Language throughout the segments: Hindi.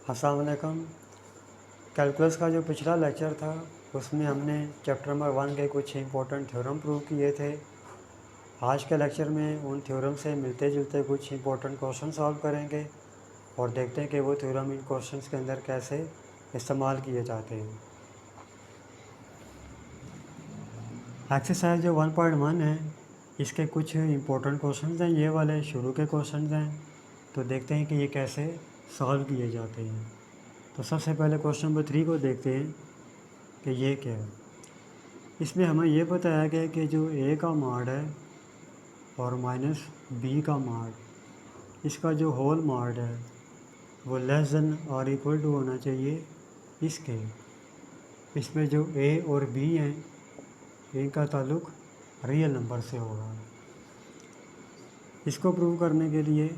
अस्सलाम वालेकुम। कैलकुलस का जो पिछला लेक्चर था उसमें हमने चैप्टर नंबर 1 के कुछ इंपॉर्टेंट थ्योरम प्रूव किए थे। आज के लेक्चर में उन थ्योरम से मिलते जुलते कुछ इंपॉर्टेंट क्वेश्चन सॉल्व करेंगे और देखते हैं कि वो थ्योरम इन क्वेश्चंस के अंदर कैसे इस्तेमाल किए जाते हैं। एक्सरसाइज जो 1.1 है इसके कुछ इंपॉर्टेंट क्वेश्चंस हैं, ये वाले शुरू के क्वेश्चंस हैं, तो देखते हैं कि ये कैसे सॉल्व किए जाते हैं। तो सबसे पहले क्वेश्चन नंबर 3 को देखते हैं कि ये क्या है। इसमें हमें ये बताया गया कि जो ए का माड है और माइनस बी का माड, इसका जो होल माड है वो लेस देन और इक्वल टू होना चाहिए इसके। इसमें जो ए और बी हैं इनका ताल्लुक़ रियल नंबर से होगा। इसको प्रूव करने के लिए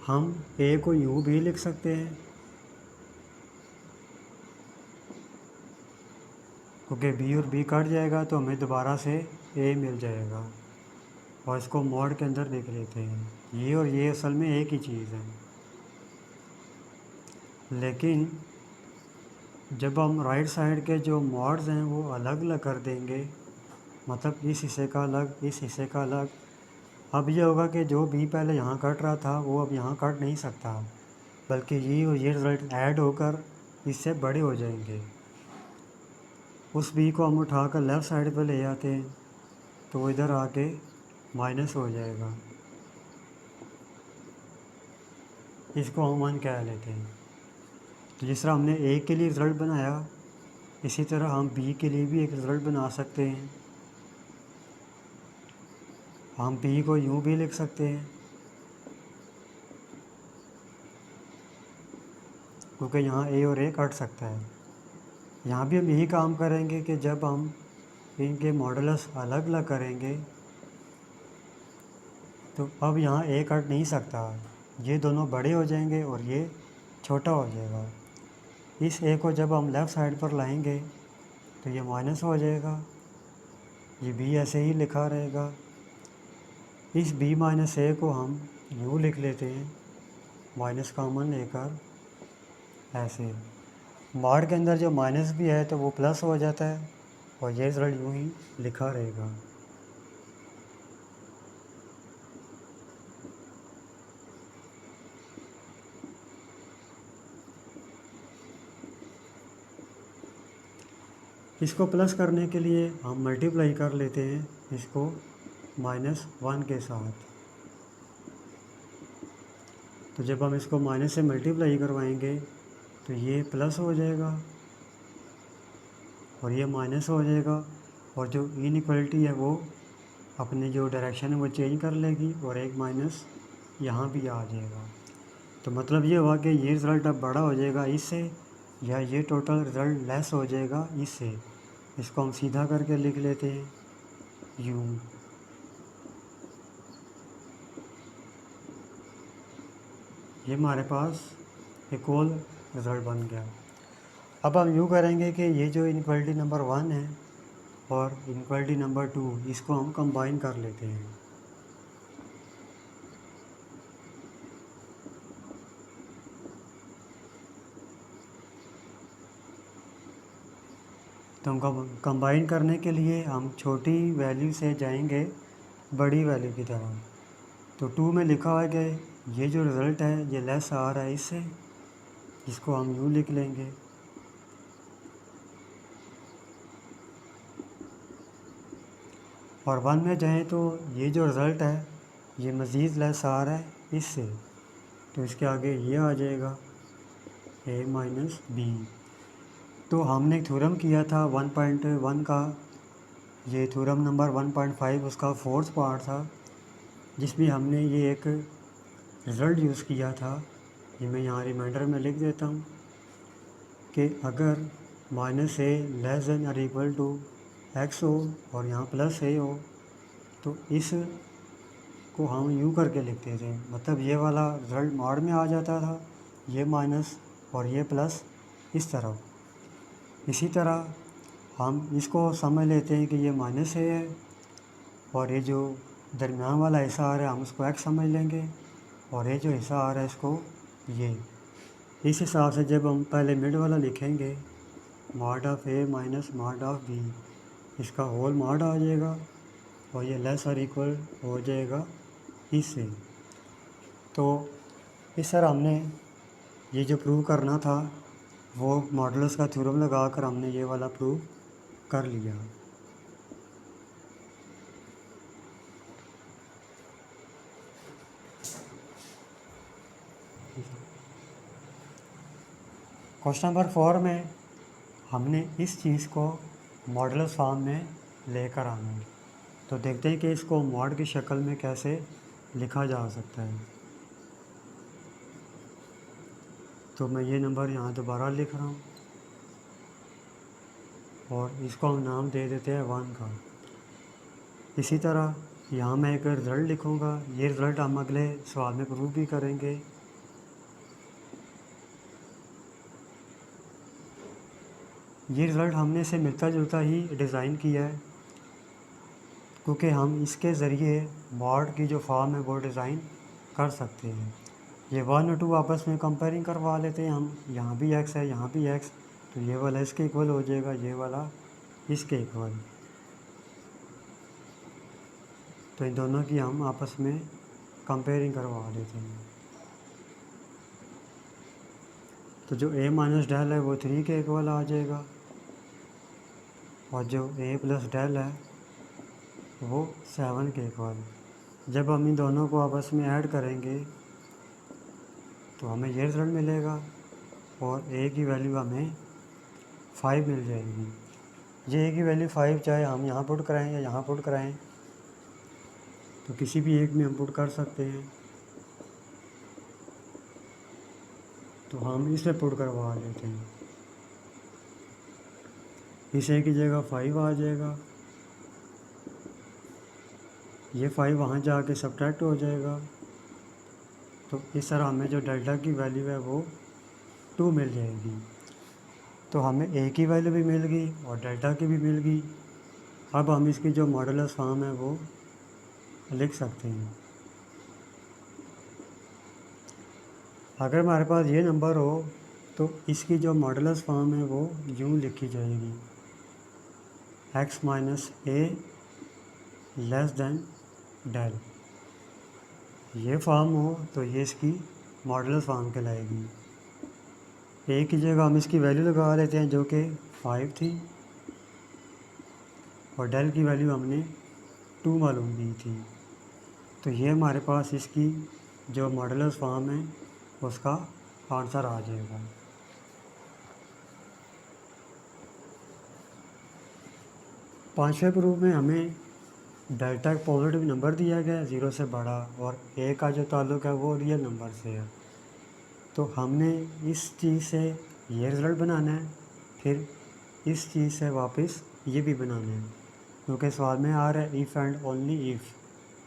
हम ए को यूँ भी लिख सकते हैं, क्योंकि बी और बी कट जाएगा तो हमें दोबारा से ए मिल जाएगा, और इसको मॉड के अंदर लिख लेते हैं। ये और ये असल में एक ही चीज़ है, लेकिन जब हम राइट साइड के जो मॉड्स हैं वो अलग अलग कर देंगे, मतलब इस हिस्से का अलग, इस हिस्से का अलग, अब ये होगा कि जो बी पहले यहाँ कट रहा था वो अब यहाँ कट नहीं सकता, बल्कि ये और ये रिज़ल्ट ऐड होकर इससे बड़े हो जाएंगे। उस बी को हम उठाकर लेफ़्ट साइड पर ले जाते हैं तो वो इधर आके माइनस हो जाएगा, इसको हम 1 कह लेते हैं। तो जिस तरह हमने ए के लिए रिज़ल्ट बनाया, इसी तरह हम बी के लिए भी एक रिज़ल्ट बना सकते हैं। हम बी को यूँ भी लिख सकते हैं, क्योंकि यहाँ ए और ए कट सकता है। यहाँ भी हम यही काम करेंगे कि जब हम इनके मॉडुलस अलग अलग करेंगे तो अब यहाँ ए कट नहीं सकता, ये दोनों बड़े हो जाएंगे और ये छोटा हो जाएगा। इस ए को जब हम लेफ़्ट साइड पर लाएंगे तो ये माइनस हो जाएगा, ये बी ऐसे ही लिखा रहेगा। इस बी माइनस ए को हम यूँ लिख लेते हैं, माइनस कॉमन लेकर ऐसे। मॉड के अंदर जो माइनस भी है तो वो प्लस हो जाता है और ये रिज़ल्ट यूँ ही लिखा रहेगा। इसको प्लस करने के लिए हम मल्टीप्लाई कर लेते हैं इसको -1 के साथ। तो जब हम इसको माइनस से मल्टीप्लाई करवाएंगे तो ये प्लस हो जाएगा और ये माइनस हो जाएगा, और जो इनइक्वलिटी है वो अपनी जो डायरेक्शन है वो चेंज कर लेगी और एक माइनस यहाँ भी आ जाएगा। तो मतलब ये हुआ कि ये रिज़ल्ट अब बड़ा हो जाएगा इससे, या ये टोटल रिज़ल्ट लेस हो जाएगा इससे। इसको हम सीधा करके लिख लेते हैं यूँ। ये हमारे पास एक और रिज़ल्ट बन गया। अब हम यूँ करेंगे कि ये जो इनइक्वालिटी नंबर 1 है और इनइक्वालिटी नंबर 2 इसको हम कंबाइन कर लेते हैं। तो हम कंबाइन करने के लिए हम छोटी वैल्यू से जाएंगे बड़ी वैल्यू की तरफ। तो 2 में लिखा हुआ है कि ये जो रिज़ल्ट है ये लेस आ रहा है इससे, इसको हम यूँ लिख लेंगे। और 1 में जाएँ तो ये जो रिज़ल्ट है ये मज़ीद लेस आ रहा है इससे, तो इसके आगे ये आ जाएगा a माइनस बी। तो हमने थ्योरम किया था 1.1 का, ये थ्योरम नंबर 1.5 उसका फोर्थ पार्ट था, जिसमें हमने ये एक रिज़ल्ट यूज़ किया था। ये मैं यहाँ रिमाइंडर में लिख देता हूँ कि अगर माइनस ए लेस देन और इक्वल टू एक्स हो और यहाँ प्लस ए हो तो इस को हम यूँ करके लिखते थे, मतलब ये वाला रिज़ल्ट मॉड में आ जाता था, ये माइनस और ये प्लस इस तरफ। इसी तरह हम इसको समझ लेते हैं कि ये माइनस ए है, और ये जो दरमियान वाला हिस्सा आ रहा है हम उसको एक्स समझ लेंगे, और ये जो हिस्सा आ रहा है इसको ये। इस हिसाब से जब हम पहले मिड वाला लिखेंगे, mod of a minus mod of b, इसका होल मॉड आ जाएगा, और ये लेस और इक्वल हो जाएगा इससे। तो इस तरह हमने ये जो प्रूव करना था वो मॉडुलस का थ्योरम लगा कर हमने ये वाला प्रूव कर लिया। क्वेश्चन नंबर 4 में हमने इस चीज़ को मॉडुलस फॉर्म में लेकर आना है। तो देखते हैं कि इसको मॉड की शक्ल में कैसे लिखा जा सकता है। तो मैं ये नंबर यहाँ दोबारा लिख रहा हूँ, और इसको हम नाम दे देते हैं 1 का। इसी तरह यहाँ मैं एक रिज़ल्ट लिखूँगा, ये रिज़ल्ट हम अगले सवाल में प्रूव भी करेंगे। ये रिज़ल्ट हमने इसे मिलता जुलता ही डिज़ाइन किया है, क्योंकि हम इसके ज़रिए मॉड की जो फॉर्म है वो डिज़ाइन कर सकते हैं। ये 1 और 2 आपस में कंपेयरिंग करवा लेते हैं हम, यहाँ भी x है यहाँ भी x, तो ये वाला इसके इक्वल हो जाएगा, ये वाला इसके इक्वल। तो इन दोनों की हम आपस में कंपेयरिंग करवा लेते हैं। तो जो a माइनस डेल है वो 3 के इक्वल आ जाएगा, और जो a प्लस डेल है वो 7 के इक्वल। जब हम इन दोनों को आपस में ऐड करेंगे तो हमें ये रिज़ल्ट मिलेगा, और a की वैल्यू हमें 5 मिल जाएगी। ये a की वैल्यू 5 चाहे हम यहाँ पुट कराएं या यहाँ पुट कराएं, तो किसी भी एक में हम पुट कर सकते हैं। तो हम इसमें पुट करवा लेते हैं, इस a की जगह 5 आ जाएगा, ये 5 वहाँ जाके सब्ट्रैक्ट हो जाएगा। तो इस तरह हमें जो डेल्टा की वैल्यू है वो 2 मिल जाएगी। तो हमें a की वैल्यू भी मिल गई और डेल्टा की भी मिल गई। अब हम इसकी जो मॉडुलस फॉर्म है वो लिख सकते हैं। अगर हमारे पास ये नंबर हो तो इसकी जो मॉडुलस फॉर्म है वो यूँ लिखी जाएगी, x माइनस ए लेस दैन डेल। ये फॉर्म हो तो ये इसकी मॉडुलस फॉर्म कहलाएगी। ए की जगह हम इसकी वैल्यू लगा लेते हैं जो कि 5 थी, और डेल की वैल्यू हमने 2 मालूम की थी। तो ये हमारे पास इसकी जो मॉडुलस फॉर्म है उसका आंसर आ जाएगा। पांचवें प्रूफ में हमें डेल्टा एक पॉजिटिव नंबर दिया गया है 0 से बड़ा, और ए का जो ताल्लुक़ है वो रियल नंबर से है। तो हमने इस चीज़ से ये रिज़ल्ट बनाना है, फिर इस चीज़ से वापस ये भी बनाना है, क्योंकि सवाल में आ रहा है इफ़ एंड ओनली इफ़।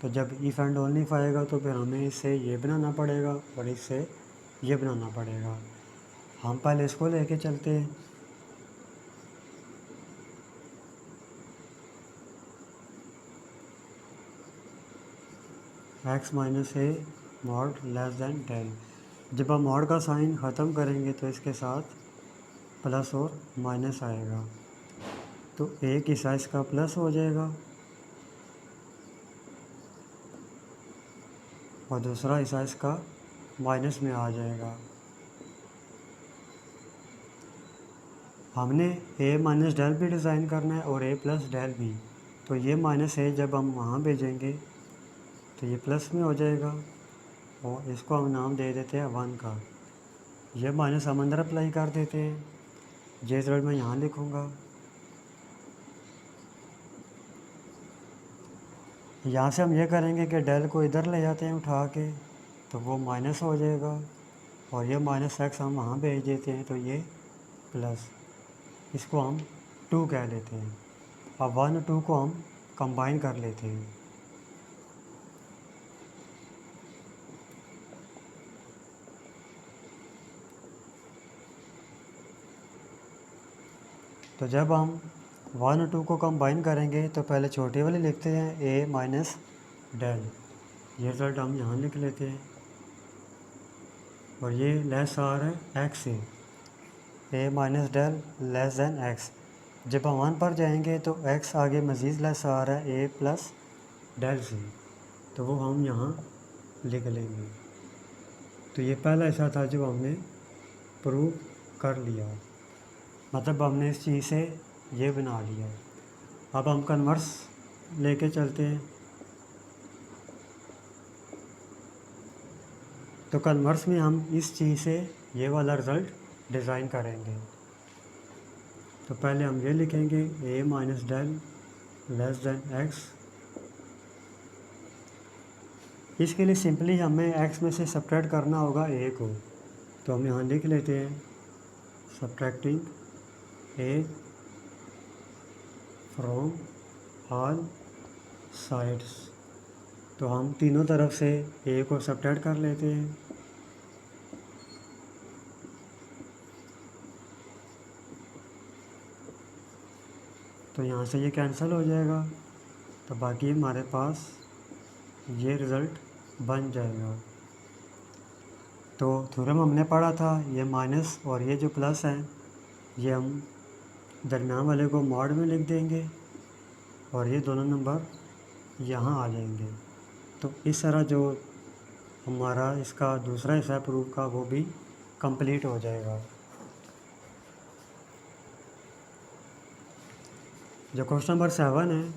तो जब इफ़ एंड ओनली इफ़ आएगा तो फिर हमें इससे ये बनाना पड़ेगा और इससे ये बनाना पड़ेगा। हम पहले इसको लेके चलते हैं। x minus A mod less than del. जब हम मॉड का साइन ख़त्म करेंगे तो इसके साथ प्लस और माइनस आएगा, तो एक हिस्सा इसका प्लस हो जाएगा और दूसरा हिस्सा इसका माइनस में आ जाएगा। हमने a माइनस डेल भी डिज़ाइन करना है और a प्लस डेल भी। तो ये माइनस a जब हम वहाँ भेजेंगे तो ये प्लस में हो जाएगा, और इसको हम नाम दे देते हैं 1 का। ये माइनस हम अंदर अप्लाई कर देते हैं, ये रिजल्ट मैं यहाँ लिखूँगा। यहाँ से हम ये करेंगे कि डेल को इधर ले जाते हैं उठा के, तो वो माइनस हो जाएगा, और ये माइनस एक्स हम वहाँ भेज देते हैं तो ये प्लस। इसको हम 2 कह लेते हैं। अब 1 और 2 को हम कंबाइन कर लेते हैं। तो जब हम 1 और 2 को कंबाइन करेंगे तो पहले छोटे वाले लिखते हैं ए माइनस डेल, ये रिज़ल्ट हम यहाँ लिख लेते हैं। और ये लेस आ रहा है एक्स से, a minus del less than x. जब हम 1 पर जाएंगे तो एक्स आगे मज़ीद लेस आ रहा है ए प्लस डेल से, तो वो हम यहाँ लिख लेंगे। तो ये पहला ऐसा था जो हमने प्रूव कर लिया, मतलब हमने इस चीज़ से ये बना लिया। अब हम कन्वर्स लेके चलते हैं। तो कन्वर्स में हम इस चीज़ से ये वाला रिज़ल्ट डिज़ाइन करेंगे। तो पहले हम ये लिखेंगे a minus del less than x. इसके लिए सिंपली हमें एक्स में से सब्ट्रैक्ट करना होगा ए को, तो हम यहाँ लिख लेते हैं subtracting A from all sides. तो हम तीनों तरफ से ए को सब्ट्रैक्ट कर लेते हैं। तो यहाँ से ये कैंसिल हो जाएगा, तो बाकी हमारे पास ये रिज़ल्ट बन जाएगा। तो थ्योरम हमने पढ़ा था, ये माइनस और ये जो प्लस है ये हम दरम्यान वाले को मॉड में लिख देंगे और ये दोनों नंबर यहाँ आ जाएंगे। तो इस तरह जो हमारा इसका दूसरा हिस्सा प्रूफ का वो भी कंप्लीट हो जाएगा। जो क्वेश्चन नंबर 7 है,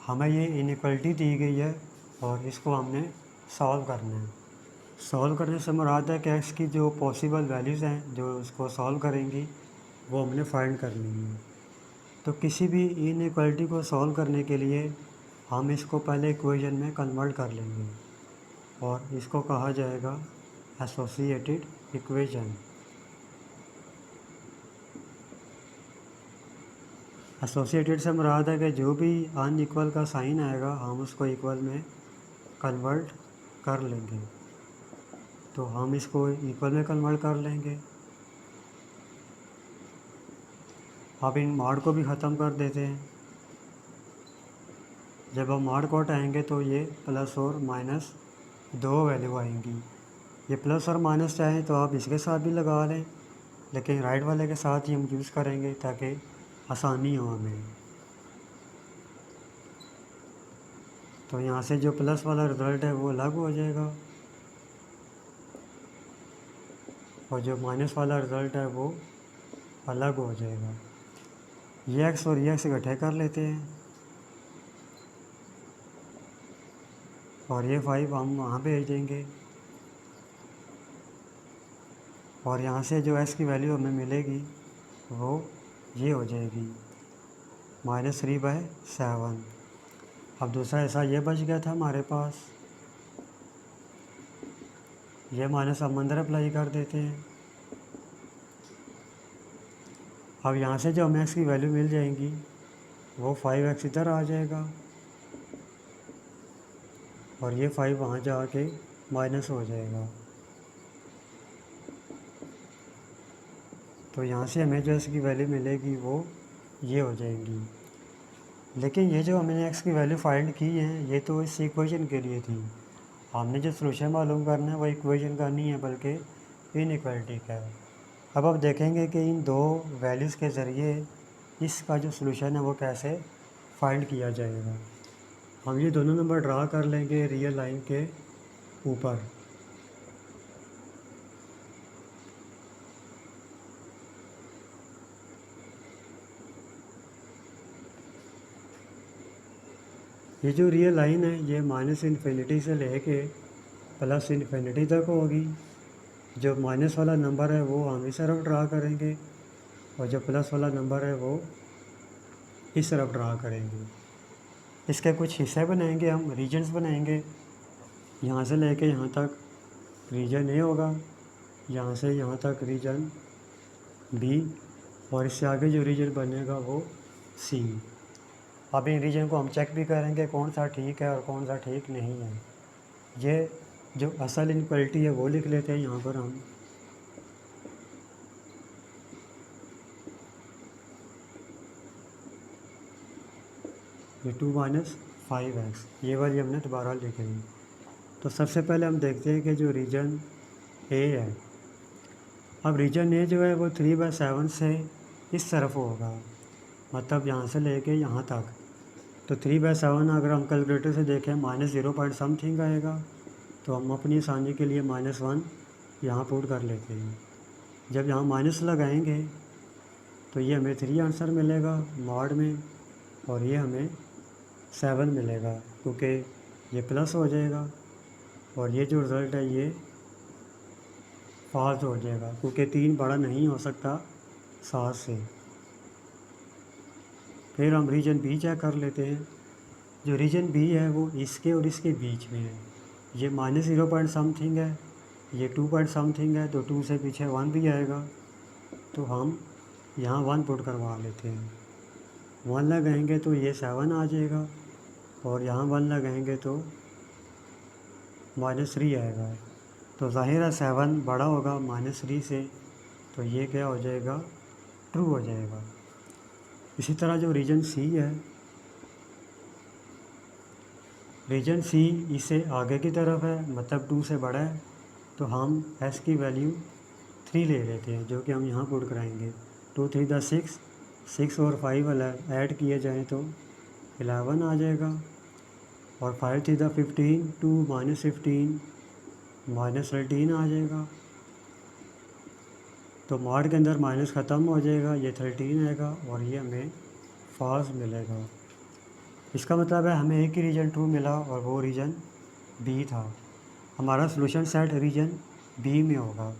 हमें ये इनइक्वलिटी दी गई है और इसको हमने सॉल्व करना है। सॉल्व करने से मुराद है कि एक्स की जो पॉसिबल वैल्यूज़ हैं जो इसको सॉल्व करेंगी वो हमने फाइंड करनी है। तो किसी भी इनइक्वलिटी को सॉल्व करने के लिए हम इसको पहले इक्वेशन में कन्वर्ट कर लेंगे और इसको कहा जाएगा एसोसिएटेड इक्वेशन। एसोसिएटेड से मुराद है कि जो भी अनइक्वल का साइन आएगा हम उसको इक्वल में कन्वर्ट कर लेंगे। तो हम इसको इक्वल में कन्वर्ट कर लेंगे। अब इन मॉड को भी ख़त्म कर देते हैं। जब हम मॉड को हटाएंगे तो ये प्लस और माइनस दो वैल्यू आएंगी। ये प्लस और माइनस चाहें तो आप इसके साथ भी लगा लें, लेकिन राइट वाले के साथ ही हम यूज़ करेंगे ताकि आसानी हो हमें। तो यहाँ से जो प्लस वाला रिज़ल्ट है वो अलग हो जाएगा और जो माइनस वाला रिज़ल्ट है वो अलग हो जाएगा। ये एक्स और ये एक्स इकट्ठे कर लेते हैं और ये 5 हम वहाँ भेज देंगे और यहाँ से जो एक्स की वैल्यू हमें मिलेगी वो ये हो जाएगी -3/7। अब दूसरा ऐसा ये बच गया था हमारे पास, ये माइनस हम अंदर अप्लाई कर देते हैं। अब यहाँ से जो हमें एक्स की वैल्यू मिल जाएंगी वो 5x इधर आ जाएगा और ये 5 वहाँ जाके माइनस हो जाएगा। तो यहाँ से हमें जो एक्स की वैल्यू मिलेगी वो ये हो जाएंगी। लेकिन ये जो हमने एक्स की वैल्यू फाइंड की है ये तो इस इक्वेशन के लिए थी। हमने जो सलूशन मालूम करना है वो इक्वेशन का नहीं है बल्कि इनइक्वालिटी का है। अब आप देखेंगे कि इन दो वैल्यूज़ के ज़रिए इसका जो सलूशन है वो कैसे फाइंड किया जाएगा। हम ये दोनों नंबर ड्रा कर लेंगे रियल लाइन के ऊपर। ये जो रियल लाइन है ये -इन्फिनिटी से लेके +इन्फिनिटी तक होगी। जो माइनस वाला नंबर है वो हम इस तरफ ड्रा करेंगे और जो प्लस वाला नंबर है वो इस तरफ ड्रा करेंगे। इसके कुछ हिस्से बनाएंगे, हम रीजन्स बनाएंगे। यहाँ से लेके यहाँ तक रीजन ए होगा, यहाँ से यहाँ तक रीजन बी और इससे आगे जो रीजन बनेगा वो सी। अब इन रीजन को हम चेक भी करेंगे कौन सा ठीक है और कौन सा ठीक नहीं है। ये जो असल इनक्वालिटी है वो लिख लेते हैं यहाँ पर हम। ये 2 माइनस 5x, ये वाली हमने दोबारा लिख ली। तो सबसे पहले हम देखते हैं कि जो रीजन ए है, अब रीजन ए जो है वो 3/7 से इस तरफ होगा, मतलब यहाँ से लेके यहाँ तक। तो 3/7 अगर हम कैलकुलेटर से देखें माइनस 0 पॉइंट समथिंग आएगा, तो हम अपनी आसानी के लिए -1 यहाँ पुट कर लेते हैं। जब यहाँ माइनस लगाएंगे तो ये हमें 3 आंसर मिलेगा मॉड में, और ये हमें 7 मिलेगा क्योंकि ये प्लस हो जाएगा, और ये जो रिज़ल्ट है ये फॉल्स हो जाएगा क्योंकि 3 बड़ा नहीं हो सकता 7 से। फिर हम रीजन बी चेक कर लेते हैं। जो रीजन बी है वो इसके और इसके बीच में है। ये -0 पॉइंट समथिंग है, ये 2 पॉइंट समथिंग है, तो 2 से पीछे 1 भी आएगा, तो हम यहाँ 1 पुट करवा लेते हैं। 1 लगाएंगे तो ये 7 आ जाएगा, और यहाँ 1 लगाएंगे तो -3 आएगा। तो ज़ाहिर है 7 बड़ा होगा -3 से, तो ये क्या हो जाएगा, ट्रू हो जाएगा। इसी तरह जो रीजन सी है, रीजन सी इससे आगे की तरफ है, मतलब 2 से बड़ा है, तो हम एस की वैल्यू 3 ले लेते हैं, जो कि हम यहाँ पुट कराएंगे। 2 3 × 6, 6 और 5 ऐड किए जाएँ तो 11 आ जाएगा, और 5 3 × 15, 2 -15 -13 आ जाएगा। तो मॉड के अंदर माइनस ख़त्म हो जाएगा, ये 13 आएगा, और ये हमें फॉल्स मिलेगा। इसका मतलब है हमें एक ही रीजन ट्रू मिला, और वो रीजन बी था। हमारा सॉल्यूशन सेट रीजन बी में होगा।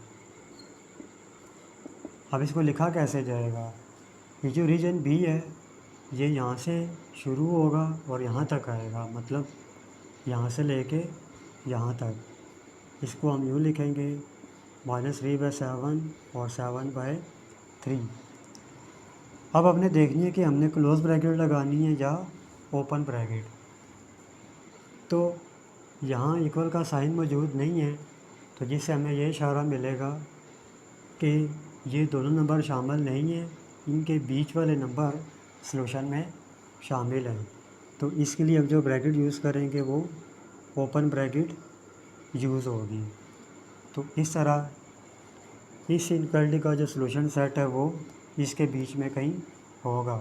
अब इसको लिखा कैसे जाएगा, ये जो रीजन बी है ये यहाँ से शुरू होगा और यहाँ तक आएगा, मतलब यहाँ से लेके यहाँ तक। इसको हम यूँ लिखेंगे -3/7 और 7/3। अब हमने देखनी है कि हमने क्लोज ब्रैकेट लगानी है या ओपन ब्रैकेट। तो यहाँ इक्वल का साइन मौजूद नहीं है, तो जिससे हमें ये इशारा मिलेगा कि ये दोनों नंबर शामिल नहीं हैं, इनके बीच वाले नंबर सॉल्यूशन में शामिल हैं। तो इसके लिए हम जो ब्रैकेट यूज़ करेंगे वो ओपन ब्रैकेट यूज़ होगी। तो इस तरह इस इनक्वालिटी का जो सॉल्यूशन सेट है वो इसके बीच में कहीं होगा।